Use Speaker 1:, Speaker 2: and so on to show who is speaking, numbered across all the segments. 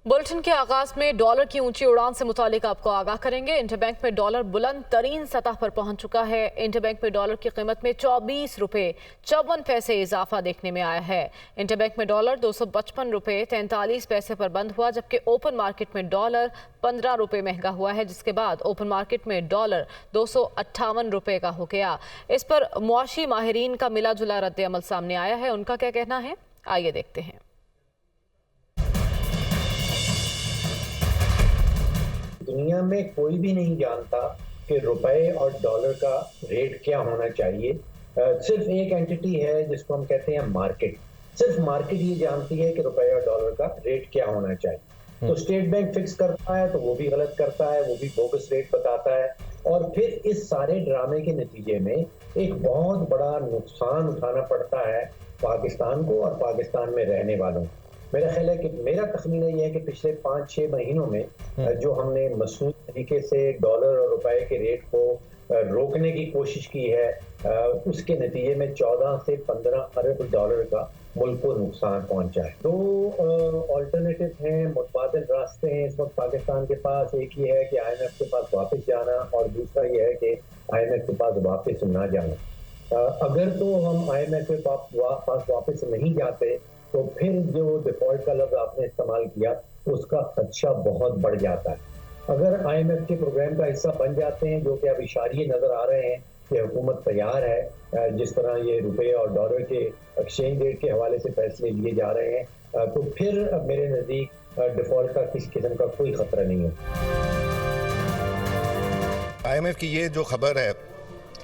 Speaker 1: Bulletin के आगाज में डॉलर की ऊंची उड़ान से मुतालिक आपको आगाह करेंगे। इंटरबैंक में डॉलर बुलंद तरीन सतह पर पहुंच चुका है। इंटरबैंक में डॉलर की कीमत में 24 रुपए 54 पैसे इजाफा देखने में आया है। इंटरबैंक में डॉलर 255 रुपए 43 पैसे पर बंद हुआ, जबकि ओपन मार्केट में डॉलर 15 रुपए महंगा हुआ है, जिसके बाद ओपन मार्केट में डॉलर 258 रुपए का हो गया। इस पर मुआशी माहिरीन का मिला जुला रद्द अमल सामने आया है। उनका क्या कहना है, आइए देखते हैं।
Speaker 2: दुनिया में कोई भी नहीं जानता कि रुपए और डॉलर का रेट क्या होना चाहिए। सिर्फ एक एंटिटी है जिसको हम कहते हैं मार्केट। सिर्फ मार्केट ये जानती है कि रुपए और डॉलर का रेट क्या होना चाहिए। तो स्टेट बैंक फिक्स करता है तो वो भी गलत करता है, वो भी बोगस रेट बताता है, और फिर इस सारे ड्रामे के नतीजे में एक बहुत बड़ा नुकसान उठाना पड़ता है पाकिस्तान को और पाकिस्तान में रहने वालों को। मेरा ख्याल है कि मेरा तखमीना यह है कि पिछले 5-6 महीनों में जो हमने मसनूई तरीके से डॉलर और रुपए के रेट को रोकने की कोशिश की है, उसके नतीजे में 14 से 15 अरब डॉलर का मुल्क को नुकसान पहुंचा है। दो ऑल्टरनेटिव हैं, मुतबादिल रास्ते हैं इस वक्त पाकिस्तान के पास। एक ये है कि IMF के पास वापस जाना, और दूसरा ये है कि IMF के पास वापस ना जाना। अगर तो हम IMF के पास वापस नहीं जाते तो फिर जो डिफॉल्ट का लफ्ज आपने इस्तेमाल किया उसका खदशा बहुत बढ़ जाता है। अगर IMF के प्रोग्राम का हिस्सा बन जाते हैं, जो कि अब इशारे नजर आ रहे हैं कि हुकूमत तैयार है, जिस तरह ये रुपए और डॉलर के एक्सचेंज रेट के हवाले से फैसले लिए जा रहे हैं, तो फिर मेरे नज़दीक डिफॉल्ट का किसी किस्म का कोई खतरा नहीं है।
Speaker 3: IMF की ये जो खबर है,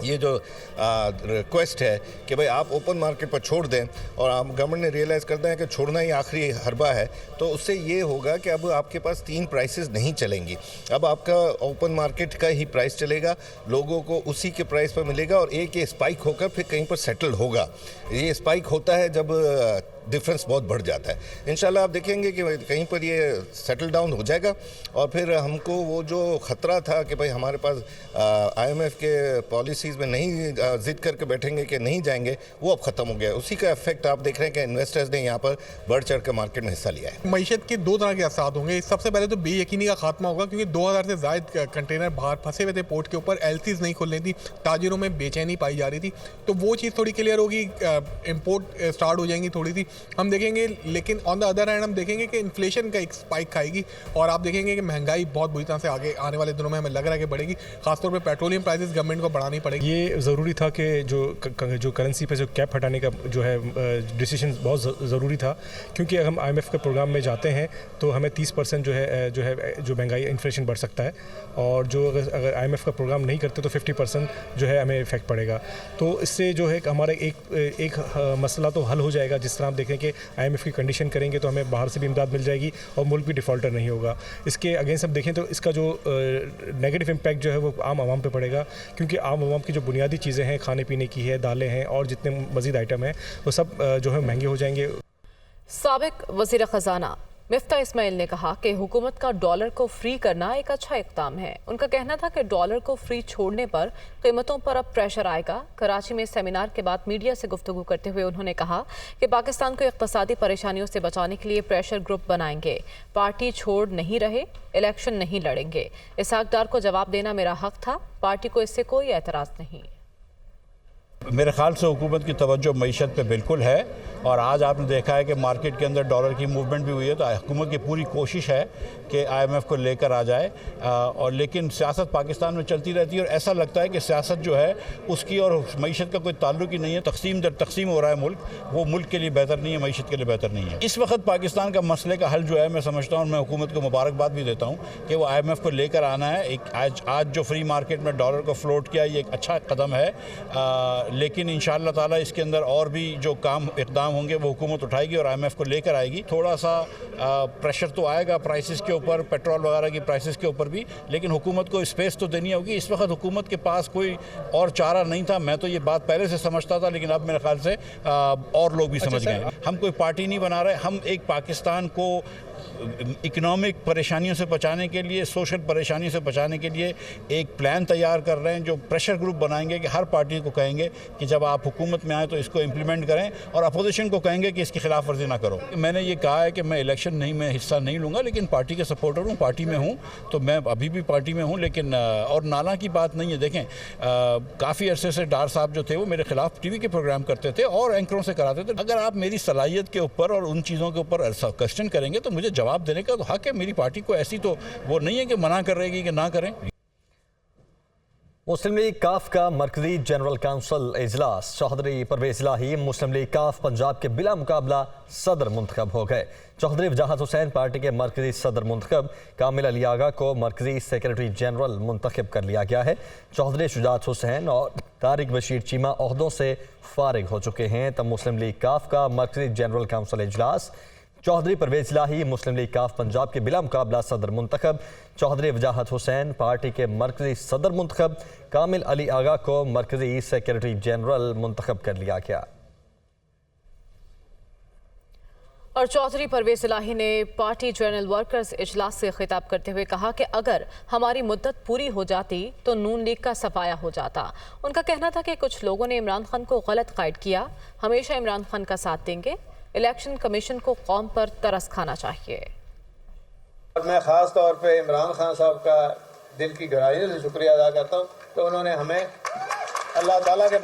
Speaker 3: ये जो रिक्वेस्ट है कि भाई आप ओपन मार्केट पर छोड़ दें, और आप गवर्नमेंट ने रियलाइज़ करते हैं कि छोड़ना ही आखिरी हरबा है, तो उससे ये होगा कि अब आपके पास 3 प्राइसेस नहीं चलेंगी। अब आपका ओपन मार्केट का ही प्राइस चलेगा, लोगों को उसी के प्राइस पर मिलेगा, और एक ये स्पाइक होकर फिर कहीं पर सेटल होगा। ये स्पाइक होता है जब डिफरेंस बहुत बढ़ जाता है। इंशाल्लाह आप देखेंगे कि कहीं पर ये सेटल डाउन हो जाएगा, और फिर हमको वो जो ख़तरा था कि भाई हमारे पास IMF के पॉलिसीज़ में नहीं ज़िद करके बैठेंगे कि नहीं जाएंगे, वो अब ख़त्म हो गया। उसी का इफेक्ट आप देख रहे हैं कि इन्वेस्टर्स ने यहाँ पर बढ़ चढ़ कर मार्केट में हिस्सा लिया है।
Speaker 4: मईशत के 2 तरह के असर होंगे। सबसे पहले तो बेयकीनी का खात्मा होगा, क्योंकि 2000 से ज़ायद कंटेनर बाहर फंसे हुए थे पोर्ट के ऊपर। LCs नहीं खुल रही थी, ताजिरों में बेचैनी पाई जा रही थी, तो वो चीज़ थोड़ी क्लियर होगी। इम्पोर्ट स्टार्ट हो जाएंगी थोड़ी सी, हम देखेंगे। लेकिन ऑन द अदर हैंड हम देखेंगे कि इन्फ्लेशन का एक स्पाइक खाएगी, और आप देखेंगे कि महंगाई बहुत बुरी तरह से आगे आने वाले दिनों में हमें लग रहा है कि बढ़ेगी। खासतौर पे पेट्रोलियम प्राइसेस गवर्नमेंट को बढ़ानी पड़ेगी।
Speaker 5: ये ज़रूरी था कि जो करेंसी पे जो कैप हटाने का जो है डिसीजन बहुत ज़रूरी था, क्योंकि अगर हम IMF के प्रोग्राम में जाते हैं तो हमें 30% जो महंगाई इन्फ्लेशन बढ़ सकता है, और जो अगर IMF का प्रोग्राम नहीं करते तो 50% जो है हमें इफेक्ट पड़ेगा। तो इससे जो है हमारा एक मसला तो हल हो जाएगा। जिस तरह आप देखें कि IMF की कंडीशन करेंगे तो हमें बाहर से भी इमदाद मिल जाएगी, और मुल्क भी डिफ़ॉल्टर नहीं होगा। इसके अगेंस्ट हम देखें तो इसका जो नेगेटिव इम्पैक्ट जो है वो आम आवाम पे पड़ेगा, क्योंकि आम आवाम की जो बुनियादी चीज़ें हैं, खाने पीने की है, दालें हैं, और जितने मज़ीद आइटम हैं वो सब जो है महंगे हो जाएंगे।
Speaker 1: साबिक वज़ीर ख़जाना मिफ्ताह इस्माइल ने कहा कि हुकूमत का डॉलर को फ्री करना एक अच्छा इक़दाम है। उनका कहना था कि डॉलर को फ्री छोड़ने पर कीमतों पर अब प्रेशर आएगा। कराची में सेमिनार के बाद मीडिया से गुफ्तगू करते हुए उन्होंने कहा कि पाकिस्तान को इक़्तिसादी परेशानियों से बचाने के लिए प्रेशर ग्रुप बनाएंगे। पार्टी छोड़ नहीं रहे, इलेक्शन नहीं लड़ेंगे। इसहाक डार को जवाब देना मेरा हक था, पार्टी को इससे कोई एतराज़ नहीं।
Speaker 6: मेरे ख्याल से हुकूमत की तवज्जो मईशत पे बिल्कुल है, और आज आपने देखा है कि मार्केट के अंदर डॉलर की मूवमेंट भी हुई है। तो हुकूमत की पूरी कोशिश है कि IMF को लेकर आ जाए, और लेकिन सियासत पाकिस्तान में चलती रहती है, और ऐसा लगता है कि सियासत जो है उसकी और मईशत का कोई ताल्लुक ही नहीं है। तकसीम दर तकसीम हो रहा है मुल्क, वो मुल्क के लिए बेहतर नहीं है, मईशत के लिए बेहतर नहीं है। इस वक्त पाकिस्तान का मसले का हल जो है, मैं समझता हूँ, मैं हुकूमत को मुबारकबाद भी देता हूँ कि वो IMF को लेकर आना है। एक आज जो फ्री मार्केट में डॉलर को फ्लोट किया, ये एक अच्छा कदम है, लेकिन इंशाअल्लाह ताला इसके अंदर और भी जो इक़दाम होंगे वो हुकूमत उठाएगी और IMF को लेकर आएगी। थोड़ा सा प्रेशर तो आएगा प्राइसेस के ऊपर, पेट्रोल वगैरह की प्राइसेस के ऊपर भी, लेकिन हुकूमत को स्पेस तो देनी होगी। इस वक्त हुकूमत के पास कोई और चारा नहीं था। मैं तो ये बात पहले से समझता था, लेकिन अब मेरे ख्याल से और लोग भी समझ गए। हम कोई पार्टी नहीं बना रहे, हम एक पाकिस्तान को इकोनॉमिक परेशानियों से बचाने के लिए, सोशल परेशानियों से बचाने के लिए एक प्लान तैयार कर रहे हैं, जो प्रेशर ग्रुप बनाएंगे कि हर पार्टी को कहेंगे कि जब आप हुकूमत में आए तो इसको इम्प्लीमेंट करें, और अपोजिशन अपोजिशन को कहेंगे कि इसकी खिलाफ वर्जी ना करो। मैंने ये कहा है कि मैं इलेक्शन में हिस्सा नहीं लूँगा, लेकिन पार्टी के सपोर्टर हूँ, पार्टी में हूँ, तो मैं अभी भी पार्टी में हूँ। लेकिन और नाला की बात नहीं है। देखें, काफ़ी अरसे से डार साहब जो थे वो मेरे खिलाफ टीवी के प्रोग्राम करते थे और एंकरों से कराते थे। अगर आप मेरी सलाहियत के ऊपर और उन चीज़ों के ऊपर क्वेश्चन करेंगे तो मुझे जवाब देने का तो हक है। मेरी पार्टी को ऐसी तो वो नहीं है कि मना कर रहेगी कि ना करें।
Speaker 7: मुस्लिम लीग काफ का मरकजी जनरल काउंसिल इजलास, चौधरी परवेज इलाही मुस्लिम लीग काफ पंजाब के बिला मुकाबला सदर मुंतखब हो गए। चौधरी वजाहत हुसैन पार्टी के मरकजी सदर मुंतखब, कामिल अली आगा को मरकजी सेक्रेटरी जनरल मुंतखब कर लिया गया है। चौधरी शुजात हुसैन और तारिक बशीर चीमा ओहदों से फारिग हो चुके हैं। तब मुस्लिम लीग काफ का मरकजी जनरल काउंसिल इजलास, चौधरी परवेज इलाही मुस्लिम लीग काफ पंजाब के बिला मुकाबला सदर मुंतखब, चौधरी वजाहत हुसैन पार्टी के मरकजी सदर मुंतखब, कामिल अली आगा को मरकजी सेक्रेटरी जनरल मुंतखब कर लिया गया।
Speaker 1: और चौधरी परवेज इलाही ने पार्टी जनरल वर्कर्स इजलास से खिताब करते हुए कहा कि अगर हमारी मुद्दत पूरी हो जाती तो नून लीग का सफाया हो जाता। उनका कहना था कि कुछ लोगों ने इमरान खान को गलत कायद किया, हमेशा इमरान खान का साथ देंगे। इलेक्शन कमीशन को कौम पर तरस खाना चाहिए।
Speaker 8: और मैं ख़ास तौर पे इमरान खान साहब का दिल की गहराइयों से शुक्रिया अदा करता हूँ कि उन्होंने हमें अल्लाह ताला के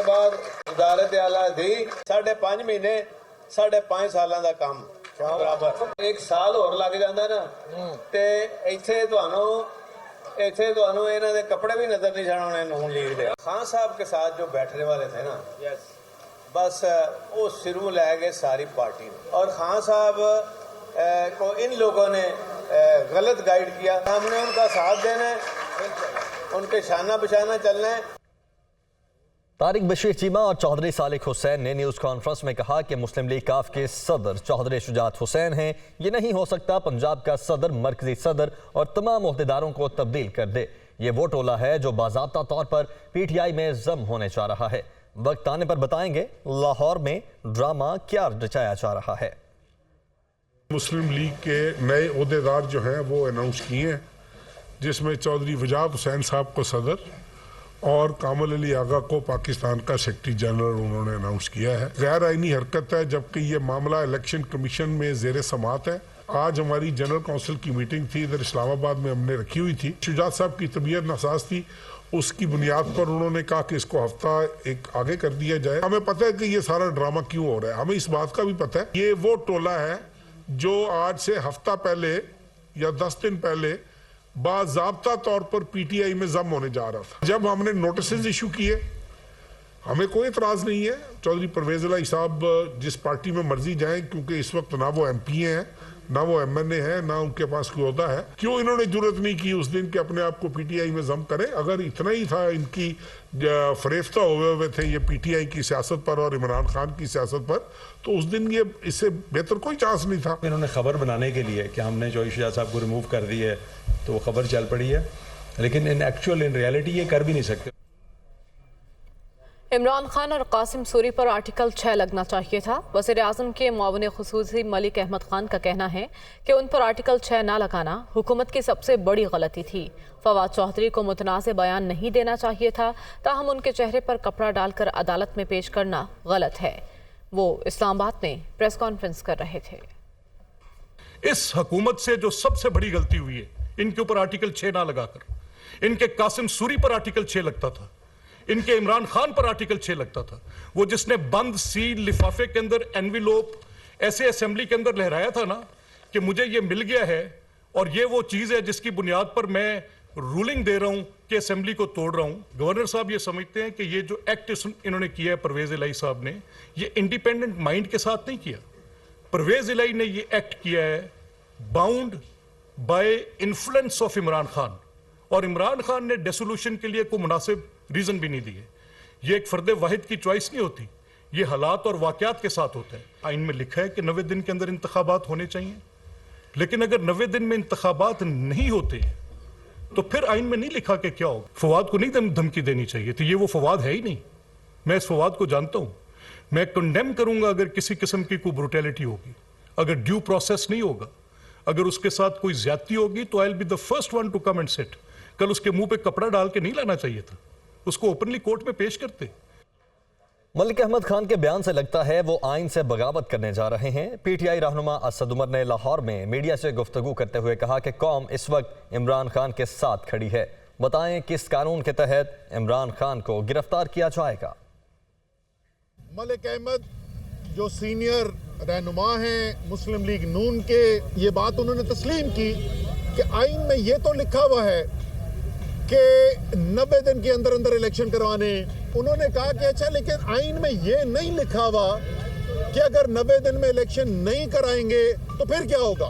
Speaker 8: बाद वजारत आला दी। 5.5 महीने 5.5 सालों का काम बराबर 1 साल और लग जाता ना तो इत्थे तुहानू इन्हां दे कपड़े भी नजर नहीं आने नून लीग दे। खान साहब के साथ जो बैठने वाले थे ना, बस वो सिरों ले गए सारी पार्टी और खान साहब को इन लोगों ने गलत गाइड किया। हमने उनका साथ देना है, उनके शाना बशाना चलना है।
Speaker 7: तारिक बशीर चीमा और चौधरी सालिक हुसैन ने न्यूज़ कॉन्फ्रेंस में कहा कि मुस्लिम लीग काफ के सदर चौधरी शुजात हुसैन हैं। ये नहीं हो सकता पंजाब का सदर मरकजी सदर और तमाम ओहदेदारों को तब्दील कर दे। ये वो टोला है जो बाज़ाब्ता तौर पर PTI में जम होने जा रहा है। वक्त आने पर बताएंगे लाहौर में ड्रामा क्या रचाया जा रहा है।
Speaker 9: मुस्लिम लीग के नए ओहदेदार जो हैं वो अनाउंस किए हैं, जिसमें चौधरी वजाहत हुसैन साहब को सदर और कामिल अली आगा को पाकिस्तान का सेक्रेटरी जनरल उन्होंने अनाउंस किया है। गैर आईनी हरकत है, जबकि ये मामला इलेक्शन कमीशन में जेर समात है। आज हमारी जनरल काउंसिल की मीटिंग थी, इधर इस्लामाबाद में हमने रखी हुई थी। शुजात साहब की तबीयत नासाज थी, उसकी बुनियाद पर उन्होंने कहा कि इसको हफ्ता एक आगे कर दिया जाए। हमें पता है कि ये सारा ड्रामा क्यों हो रहा है, हमें इस बात का भी पता है। ये वो टोला है जो आज से हफ्ता पहले या 10 दिन पहले बाज़ाब्ता तौर पर PTI में जम होने जा रहा था। जब हमने नोटिस इशू किए, हमें कोई एतराज़ नहीं है, चौधरी परवेज इलाही साहब जिस पार्टी में मर्जी जाएं, क्योंकि इस वक्त ना वो MP हैं, ना वो MNA है, ना उनके पास कोई ओहदा है। क्यों इन्होंने जरूरत नहीं की उस दिन कि अपने आप को PTI में जम करें? अगर इतना ही था इनकी फरेफ्ता हुए थे ये PTI की सियासत पर और इमरान खान की सियासत पर, तो उस दिन ये इससे बेहतर कोई चांस नहीं था।
Speaker 10: इन्होंने खबर बनाने के लिए कि हमने चौधरी शुजात साहब को रिमूव कर दी है, तो वो खबर चल पड़ी है, लेकिन इन रियलिटी ये कर भी नहीं सकते।
Speaker 1: इमरान खान और कासिम सूरी पर आर्टिकल 6 लगना चाहिए था। वज़ीर आज़म के मुआविन खुसूसी मलिक अहमद खान का कहना है कि उन पर आर्टिकल 6 ना लगाना हुकूमत की सबसे बड़ी गलती थी। फवाद चौधरी को मुतनाज़ बयान नहीं देना चाहिए था, ताहम उनके चेहरे पर कपड़ा डालकर अदालत में पेश करना गलत है। वो इस्लामाबाद में प्रेस कॉन्फ्रेंस कर रहे थे।
Speaker 11: इस हुकूमत से जो सबसे बड़ी गलती हुई है, इनके ऊपर आर्टिकल 6 ना लगाकर इनके कासिम सूरी पर आर्टिकल 6 लगता था, इनके इमरान खान पर आर्टिकल 6 लगता था। वो जिसने बंद सील लिफाफे के अंदर एनविलोप ऐसे असेंबली के अंदर लहराया था ना कि मुझे ये मिल गया है और ये वो चीज है जिसकी बुनियाद पर मैं रूलिंग दे रहा हूं कि असेंबली को तोड़ रहा हूं। गवर्नर साहब ये समझते हैं कि ये जो एक्ट इन्होंने किया है परवेज इलाही साहब ने, ये इंडिपेंडेंट माइंड के साथ नहीं किया। परवेज इलाही ने ये एक्ट किया है bound by influence of Imran Khan, और इमरान खान ने डेसोल्यूशन के लिए कोई मुनासिब रीजन भी नहीं दिए। ये एक फर्द वाहिद की चॉइस नहीं होती, ये हालात और वाकयात के साथ होता है। आइन में लिखा है कि 90 दिन के अंदर इंतखाबात होने चाहिए, लेकिन अगर 90 दिन में इंतखाबात नहीं होते तो फिर आइन में नहीं लिखा कि क्या होगा। फवाद को नहीं धमकी देनी चाहिए थी, ये वो फवाद है ही नहीं। मैं इस फवाद को जानता हूं, मैं कंडेम करूंगा अगर किसी किस्म की कोई ब्रुटैलिटी होगी, अगर ड्यू प्रोसेस नहीं होगा, अगर उसके साथ कोई ज्यादती होगी तो I will be the first one to come and sit. कल उसके मुंह पे कपड़ा डाल के नहीं लाना चाहिए था, उसको ओपनली कोर्ट में पेश करते।
Speaker 7: मलिक अहमद खान के बयान से लगता है वो आइन से बगावत करने जा रहे हैं। पीटीआई रहनुमा असद उमर ने लाहौर में मीडिया से गुफ्तगू करते हुए कहा कि कौम इस वक्त इमरान खान के साथ खड़ी है। बताएं किस कानून के तहत इमरान खान को गिरफ्तार किया जाएगा।
Speaker 12: मलिक अहमद जो सीनियर रहनुमा हैं मुस्लिम लीग नून के, ये बात उन्होंने तस्लीम की कि आइन में ये तो लिखा हुआ है कि 90 दिन के अंदर अंदर इलेक्शन करवाने। उन्होंने कहा कि अच्छा, लेकिन आइन में ये नहीं लिखा हुआ कि अगर 90 दिन में इलेक्शन नहीं कराएंगे तो फिर क्या होगा।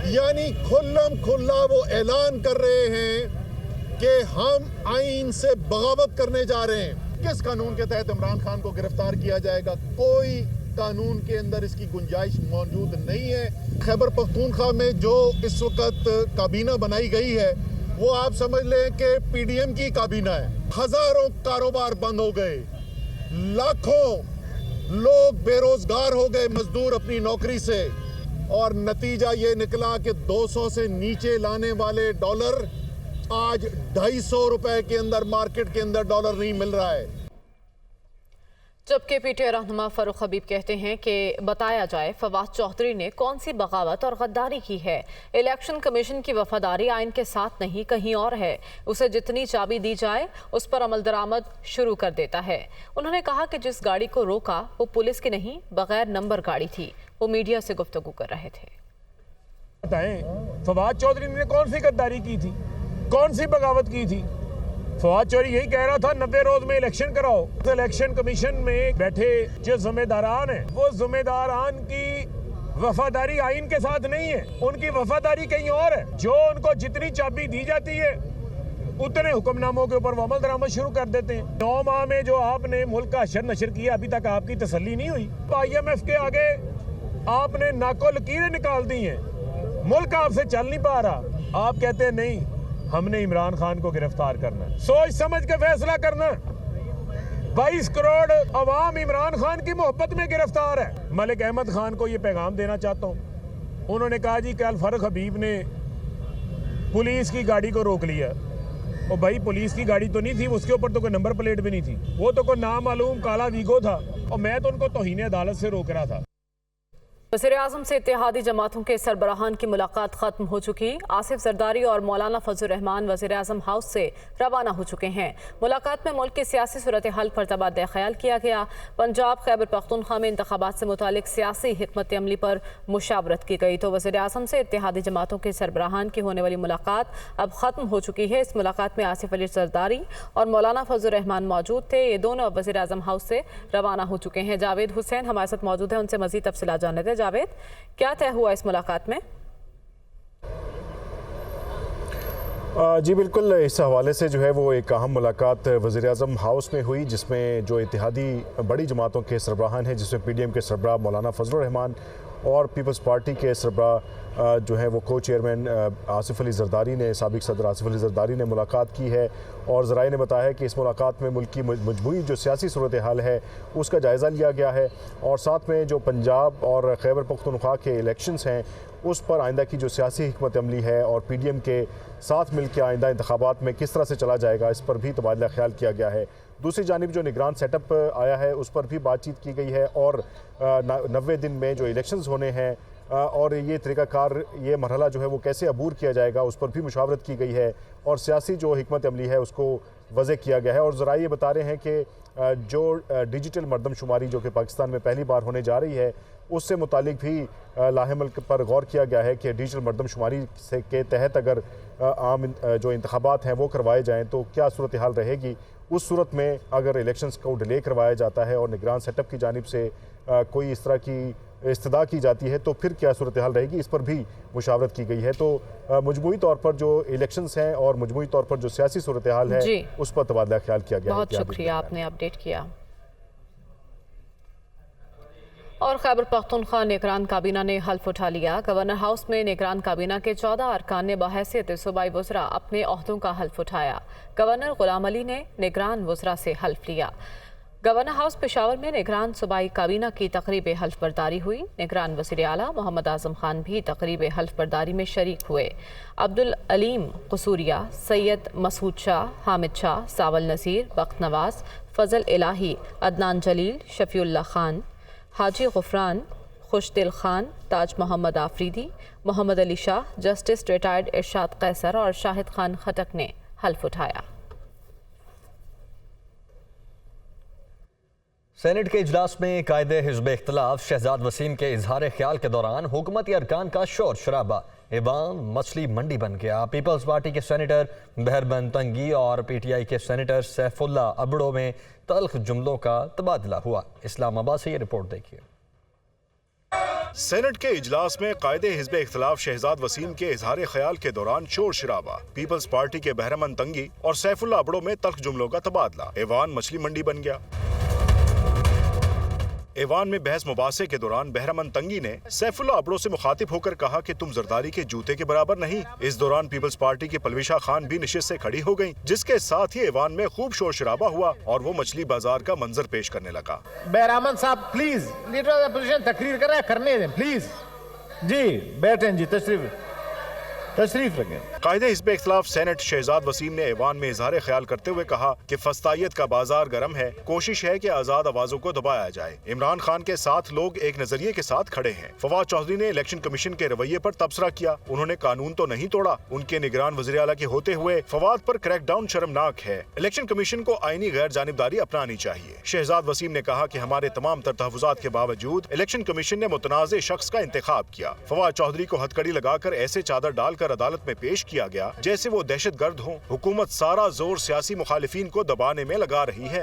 Speaker 12: यानी खुल्लम खुल्ला वो ऐलान कर रहे हैं कि हम आइन से बगावत करने जा रहे हैं। किस कानून के तहत इमरान खान को गिरफ्तार किया जाएगा, कोई कानून के अंदर इसकी गुंजाइश मौजूद नहीं है। खैबर पख्तूनख्वा में जो इस वक्त काबीना बनाई गई है वो आप समझ लें कि पीडीएम की काबीना है। हजारों कारोबार बंद हो गए, लाखों लोग बेरोजगार हो गए, मजदूर अपनी नौकरी से, और नतीजा ये निकला कि 200 से नीचे लाने वाले डॉलर आज 250 रुपए के अंदर मार्केट के अंदर डॉलर नहीं मिल रहा है।
Speaker 1: जबकि पीटीआई रहनुमा फारूक हबीब कहते हैं कि बताया जाए फवाद चौधरी ने कौन सी बगावत और गद्दारी की है। इलेक्शन कमीशन की वफादारी आइन के साथ नहीं कहीं और है। उसे जितनी चाबी दी जाए उस पर अमल दरामद शुरू कर देता है। उन्होंने कहा कि जिस गाड़ी को रोका वो पुलिस की नहीं बगैर नंबर गाड़ी थी। वो मीडिया से गुफ्तगू कर रहे थे।
Speaker 13: बताएं फवाद चौधरी ने कौन सी गद्दारी की थी, कौन सी बगावत की थी। फवाद चौधरी यही कह रहा था 90 रोज में इलेक्शन कराओ। तो इलेक्शन कमीशन में बैठे जो जिम्मेदारान हैं वो जिम्मेदारान की वफादारी आइन के साथ नहीं है, उनकी वफादारी कहीं और है। जो उनको जितनी चाबी दी जाती है उतने हुक्मनामों के ऊपर वो अमल दरामद शुरू कर देते हैं। 9 माह में जो आपने मुल्क का अशर नशर किया अभी तक आपकी तसल्ली नहीं हुई। तो IMF के आगे आपने नाको लकीरें निकाल दी हैं, मुल्क आपसे चल नहीं पा रहा। आप कहते हैं नहीं हमने इमरान खान को गिरफ्तार करना है। सोच समझ के फैसला करना। 22 करोड़ अवाम इमरान खान की मोहब्बत में गिरफ्तार है। मलिक अहमद खान को ये पैगाम देना चाहता हूँ। उन्होंने कहा जी कल फारूक हबीब ने पुलिस की गाड़ी को रोक लिया। और भाई पुलिस की गाड़ी तो नहीं थी, उसके ऊपर तो कोई नंबर प्लेट भी नहीं थी, वो तो कोई नामालूम काला वीगो था और मैं तो उनको तौहीन अदालत से रोक रहा था।
Speaker 1: वज़ीर-ए-आज़म से इत्तेहादी जमातों के सरबराहान की मुलाकात खत्म हो चुकी। आसिफ जरदारी और मौलाना फजल रहमान वज़ीर-ए-आज़म हाउस से रवाना हो चुके हैं। मुलाकात में मुल्क की सियासी सूरत हाल पर तबादला ख्याल किया गया। पंजाब खैबर पख्तूनख्वा में इंतखाबात से मुतालिक सियासी हिकमत अमली पर मुशावरत की गई। तो वज़ीर-ए-आज़म से इत्तेहादी जमातों के सरबराहान की होने वाली मुलाकात अब ख़त्म हो चुकी है। इस मुलाकात में आसिफ अली जरदारी और मौलाना फजल रहमान मौजूद थे। ये दोनों अब वज़ीर-ए-आज़म हाउस से रवाना हो चुके हैं। जावेद हुसैन हमारे साथ मौजूद है, उनसे मज़ीद तफसीलात जानने थे। जावेद, क्या तय हुआ इस मुलाकात में?
Speaker 5: जी बिल्कुल, इस हवाले से जो है वो एक अहम मुलाकात वज़ीर-ए-आज़म हाउस में हुई, जिसमें जो इत्तेहादी बड़ी जमातों के सरबराहान हैं, जिसमें PDM के सरबराह मौलाना फजल रहमान और पीपल्स पार्टी के सरबराह जो है वो को चेयरमैन आसिफ अली जरदारी ने, साबिक सदर आसिफ अली जरदारी ने मुलाकात की है। और ज़राए ने बताया है कि इस मुलाकात में मुल्क की मजबूरी जो सियासी सूरत हाल है उसका जायज़ा लिया गया है, और साथ में जो पंजाब और खैबर पख्तूनख्वा के इलेक्शंस हैं उस पर आइंदा की जो सियासी हिकमत अमली है और PDM के साथ मिल के आइंदा इंतखाबात में किस तरह से चला जाएगा, इस पर भी तबादला ख्याल किया गया है। दूसरी जानिब जो निगरान सेटअप आया है उस पर भी बातचीत की गई है, और 90 दिन में जो इलेक्शंस होने हैं और ये तरीक़ाकार, ये मरहला जो है वो कैसे अबूर किया जाएगा उस पर भी मुशावरत की गई है, और सियासी जो हिकमत अमली है उसको वज़े किया गया है। और ज़राए ये बता रहे हैं कि जो डिजिटल मरदमशुमारी जो कि पाकिस्तान में पहली बार होने जा रही है उससे मुतालिक भी लाहेमल पर गौर किया गया है कि डिजिटल मरदमशुमारी से के तहत अगर आम जो इंतखाबात हैं वो करवाए जाएँ तो क्या सूरत हाल रहेगी। उस सूरत में अगर इलेक्शंस को डिले करवाया जाता है और निगरान सेटअप की जानिब से कोई इस तरह की इस्तदा की जाती है तो फिर क्या सूरत हाल रहेगी, इस पर भी मुशावरत की गई है। तो मजमूई तौर पर जो इलेक्शंस हैं और मजमूई तौर पर जो सियासी सूरत हाल है उस पर तबादला ख्याल किया गया।
Speaker 1: बहुत शुक्रिया, आपने अपडेट किया। और खैबर पख्तूनख्वा निगरान काबीना ने हल्फ उठा लिया। गवर्नर हाउस में निगरान काबीना के 14 अरकान ने बहैसियत सूबाई वज़रा अपने ओहदों का हल्फ उठाया। गवर्नर गुलाम अली ने निगरान वज़रा से हल्फ लिया। गवर्नर हाउस पेशावर में निगरान सूबाई काबीना की तकरीब हल्फ बर्दारी हुई। निगरान वज़ीर आला मोहम्मद आज़म खान भी तकरीब हल्फ बर्दारी में शरीक हुए। अब्दुल अलीम कसूरिया, सैयद मसूद शाह, हामिद शाह, सावल नज़ीर, बख्त नवाज, फजल इलाही, अदनान जलील, शफीउल्लाह खान, हाजी गुफरान, खुशदिल खान, ताज मोहम्मद आफरीदी, मोहम्मद अली शाह, जस्टिस रिटायर्ड इरशाद कैसर और शाहिद खान खटक ने हल्फ उठाया।
Speaker 7: सेनेट के इजलास में कायदे हिज़्ब इख्तिलाफ शहजाद वसीम के इजहार ख्याल के दौरान हुकूमती अरकान का शोर शराबा ऐवान मछली मंडी बन गया। पीपल्स पार्टी के सेनेटर बहरबन तंगी और PTI के सेनेटर सैफुल्ला अबड़ो में तल्ख जुमलों का तबादला हुआ। इस्लामाबाद से ये रिपोर्ट देखिए।
Speaker 14: सेनेट के इजलास में कायदे हिज़्ब इख्तिलाफ शहजाद वसीम के इजहार ख्याल के दौरान शोर शराबा। पीपल्स पार्टी के बहरमन तंगी और सैफुल्ला अबड़ो में तल्ख जुमलों का तबादला। ऐवान मछली मंडी बन गया। ऐवान में बहस मुबासे के दौरान बहरमन तंगी ने सैफुल्ला अबड़ो से मुखातिब होकर कहा कि तुम जरदारी के जूते के बराबर नहीं। इस दौरान पीपल्स पार्टी की पलविशा खान भी निशिस्त से खड़ी हो गईं, जिसके साथ ही ऐवान में खूब शोर शराबा हुआ और वो मछली बाजार का मंजर पेश करने लगा।
Speaker 8: बहरमन साहब प्लीज लीडर ऑफ अपोजिशन तकरीर कर रहे हैं, करने दें प्लीज। जी बैठें जी, तशरीफ रखें।
Speaker 14: कायदे हिज़्ब इख्तिलाफ सेनेट शहजाद वसीम ने ऐवान में इजहार ख्याल करते हुए कहा कि फस्तायत का बाजार गर्म है, कोशिश है कि आजाद आवाजों को दबाया जाए। इमरान खान के साथ लोग एक नजरिए के साथ खड़े हैं। फवाद चौधरी ने इलेक्शन कमीशन के रवैये पर तबसरा किया। उन्होंने कानून तो नहीं तोड़ा। उनके निगरान वज़ीर आला के होते हुए फवाद पर क्रैकडाउन शर्मनाक है। इलेक्शन कमीशन को आईनी गैर जानिबदारी अपनानी चाहिए। शहजाद वसीम ने कहा कि हमारे तमाम तर तहफ़्फ़ुज़ात के बावजूद इलेक्शन कमीशन ने मुतनाज़े शख्स का इंतखाब किया। फवाद चौधरी को हथकड़ी लगाकर ऐसे चादर डालकर अदालत में पेश किया गया जैसे वो दहशतगर्द हों। हुकूमत सारा जोर सियासी मुखालिफिन को दबाने में लगा रही है।